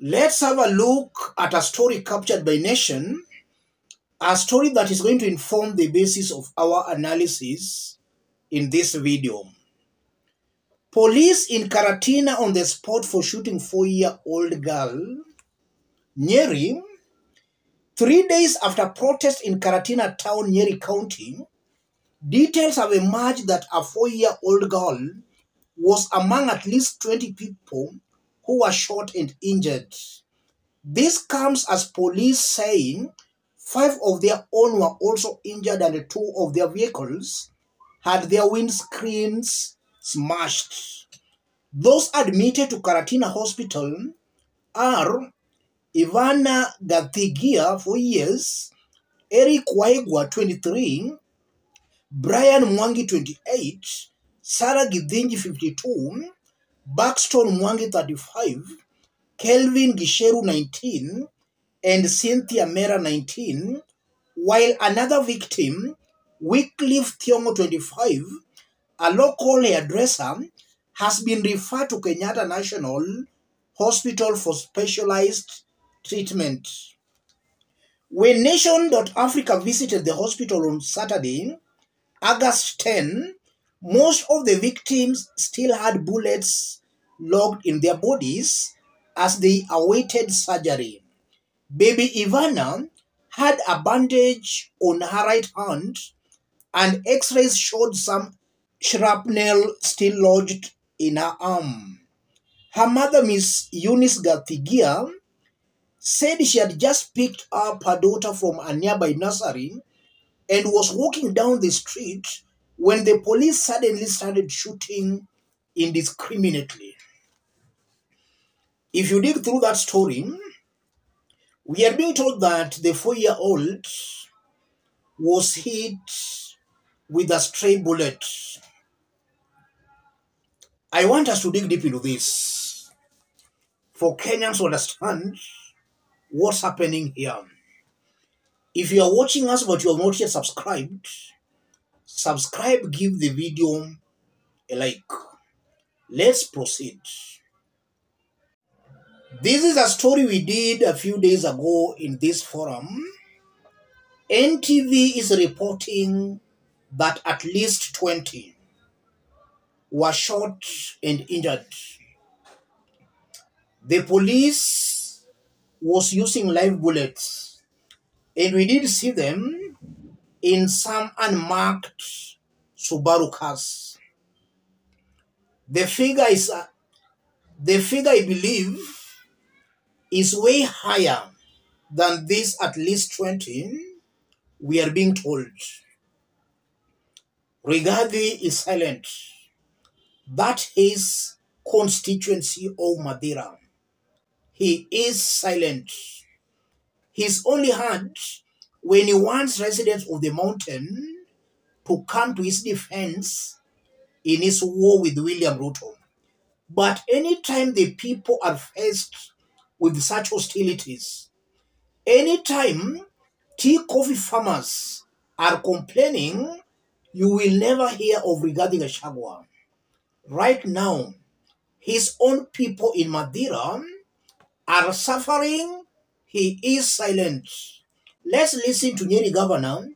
Let's have a look at a story captured by Nation, a story that is going to inform the basis of our analysis in this video. Police in Karatina on the spot for shooting 4-year-old girl. Nyeri, 3 days after protest in Karatina town, Nyeri County, details have emerged that a 4-year-old girl was among at least 20 people who were shot and injured. This comes as police saying 5 of their own were also injured and 2 of their vehicles had their windscreens smashed. Those admitted to Karatina Hospital are Ivana Gathigia, 4 years, Eric Waigwa, 23, Brian Mwangi, 28, Sarah Githinji, 52, Buxton Mwangi, 35, Kelvin Gisheru, 19, and Cynthia Mera, 19, while another victim, Wycliffe Thiongo, 25, a local hairdresser, has been referred to Kenyatta National Hospital for specialized treatment. When Nation.Africa visited the hospital on Saturday, August 10, most of the victims still had bullets lodged in their bodies as they awaited surgery. Baby Ivana had a bandage on her right hand, and x-rays showed some shrapnel still lodged in her arm. Her mother, Miss Eunice Gathigia, said she had just picked up her daughter from a nearby nursery and was walking down the street when the police suddenly started shooting indiscriminately. If you dig through that story, we are being told that the 4-year-old was hit with a stray bullet. I want us to dig deep into this for Kenyans to understand what's happening here. If you are watching us but you have not yet subscribed, subscribe, give the video a like. Let's proceed. This is a story we did a few days ago in this forum. NTV is reporting that at least 20 were shot and injured. The police was using live bullets, and we did see them in some unmarked Subaru cars. The figure, I believe, is way higher than this at least 20 we are being told. Rigathi is silent. That is constituency of Mathira. He is silent. He's only heard when he wants residents of the mountain to come to his defense in his war with William Ruto. But anytime the people are faced with such hostilities, anytime tea coffee farmers are complaining, you will never hear of Rigathi Gachagua. Right now, his own people in Mathira are suffering. He is silent. Let's listen to Nyeri Governor,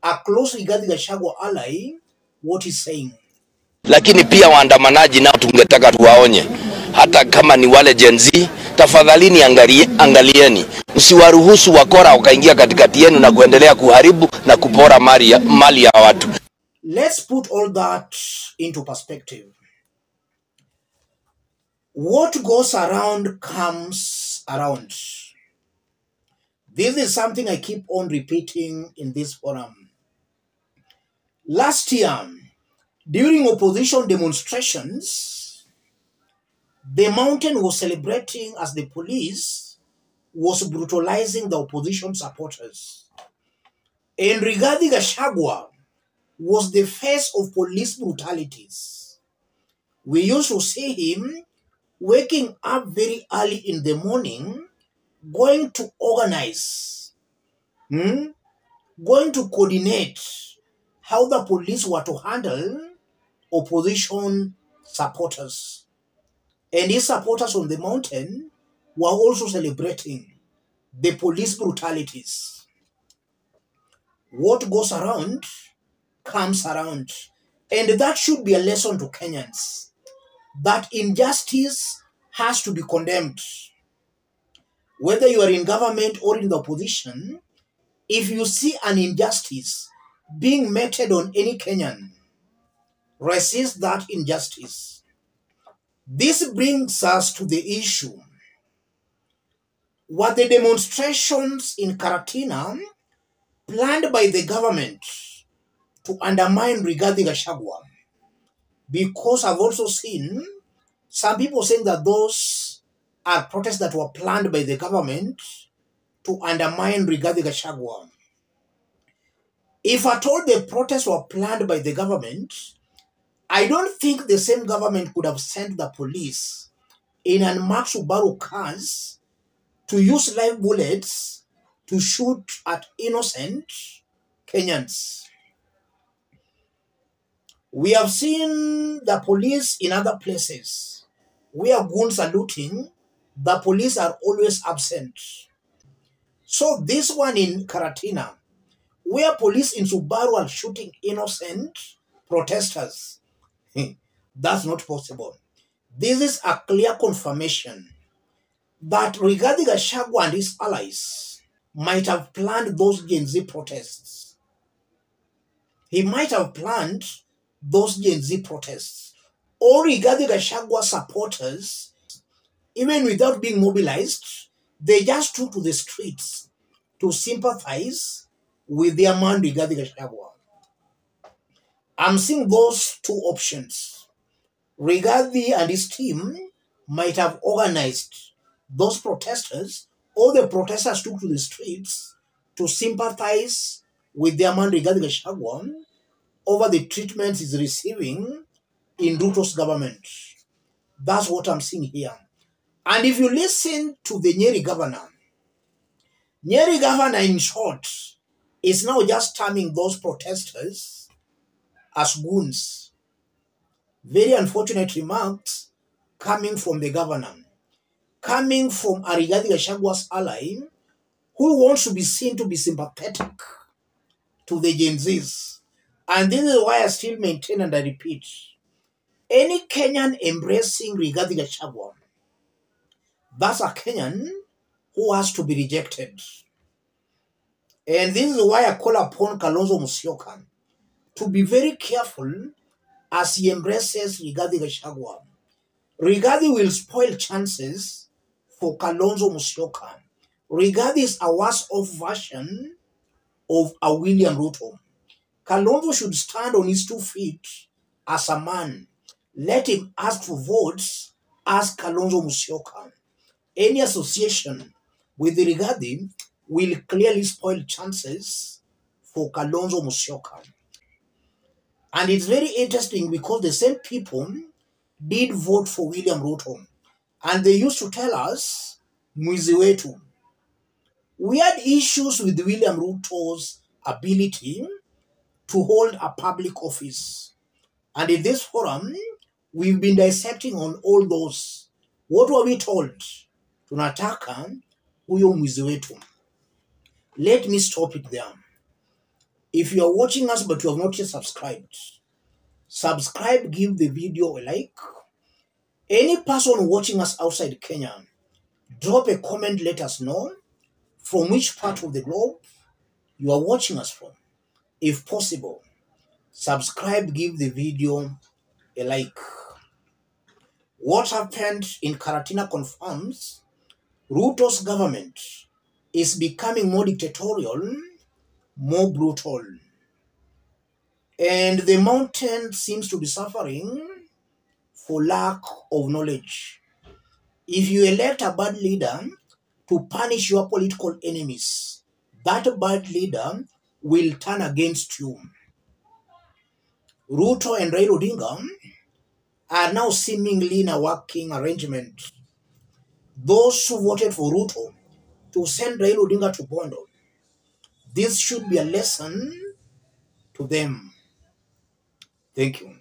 a close Rigathi Gachagua ally, what he's saying. Lakini pia waandamanaji nao tungetaka tuwaonye, hata kama ni wale Gen Z, tafadhalini angalieni, msiwaruhusu wakora wakaingia katikati yenu na kuendelea kuharibu na kupora mali ya watu. Let's put all that into perspective. What goes around comes around. This is something I keep on repeating in this forum. Last year, during opposition demonstrations, the mountain was celebrating as the police was brutalizing the opposition supporters. And Rigathi Gachagua was the face of police brutalities. We used to see him waking up very early in the morning, going to organize, going to coordinate how the police were to handle opposition supporters. And his supporters on the mountain were also celebrating the police brutalities. What goes around comes around. And that should be a lesson to Kenyans, that injustice has to be condemned. Whether you are in government or in the opposition, if you see an injustice being meted on any Kenyan, resist that injustice. This brings us to the issue. Were the demonstrations in Karatina planned by the government to undermine Rigathi Gachagua? Because I've also seen some people saying that those are protests that were planned by the government to undermine Rigathi Gachagua. If at all the protests were planned by the government, I don't think the same government could have sent the police in unmarked Subaru cars to use live bullets to shoot at innocent Kenyans. We have seen the police in other places where goons are looting, the police are always absent. So this one in Karatina, where police in Subaru are shooting innocent protesters, that's not possible. This is a clear confirmation that Rigathi Gachagua and his allies might have planned those Gen Z protests. He might have planned those Gen Z protests. Or Rigathi Gachagua supporters, even without being mobilized, they just took to the streets to sympathize with their man Rigathi Gachagua. I'm seeing those two options. Rigathi and his team might have organized those protesters, or the protesters took to the streets to sympathize with their man Rigathi Gachagua over the treatment he's receiving in Ruto's government. That's what I'm seeing here. And if you listen to the Nyeri governor in short is now just terming those protesters as goons. Very unfortunate remarks coming from the governor, coming from a Rigathi Gachagua's ally who wants to be seen to be sympathetic to the Gen Zs. And this is why I still maintain and I repeat, any Kenyan embracing Rigathi Gachagua, that's a Kenyan who has to be rejected. And this is why I call upon Kalonzo Musyoka to be very careful as he embraces Rigathi Gachagua. Rigathi will spoil chances for Kalonzo Musyoka. Rigathi is a worse-off version of a William Ruto. Kalonzo should stand on his 2 feet as a man. Let him ask for votes as Kalonzo Musyoka. Any association with Rigathi will clearly spoil chances for Kalonzo Musyoka. And it's very interesting because the same people did vote for William Ruto. And they used to tell us, mwizi wetu. We had issues with William Ruto's ability to hold a public office. And in this forum, we've been dissecting on all those. What were we told? Tunataka huyo mwizi wetu. Let me stop it there. If you are watching us but you have not yet subscribed, subscribe, give the video a like. Any person watching us outside Kenya, drop a comment, let us know from which part of the globe you are watching us from. If possible, subscribe, give the video a like. What happened in Karatina confirms Ruto's government is becoming more dictatorial, more brutal. And the mountain seems to be suffering for lack of knowledge. If you elect a bad leader to punish your political enemies, that bad leader will turn against you. Ruto and Raila Odinga are now seemingly in a working arrangement. Those who voted for Ruto to send Raila Odinga to Bondo, this should be a lesson to them. Thank you.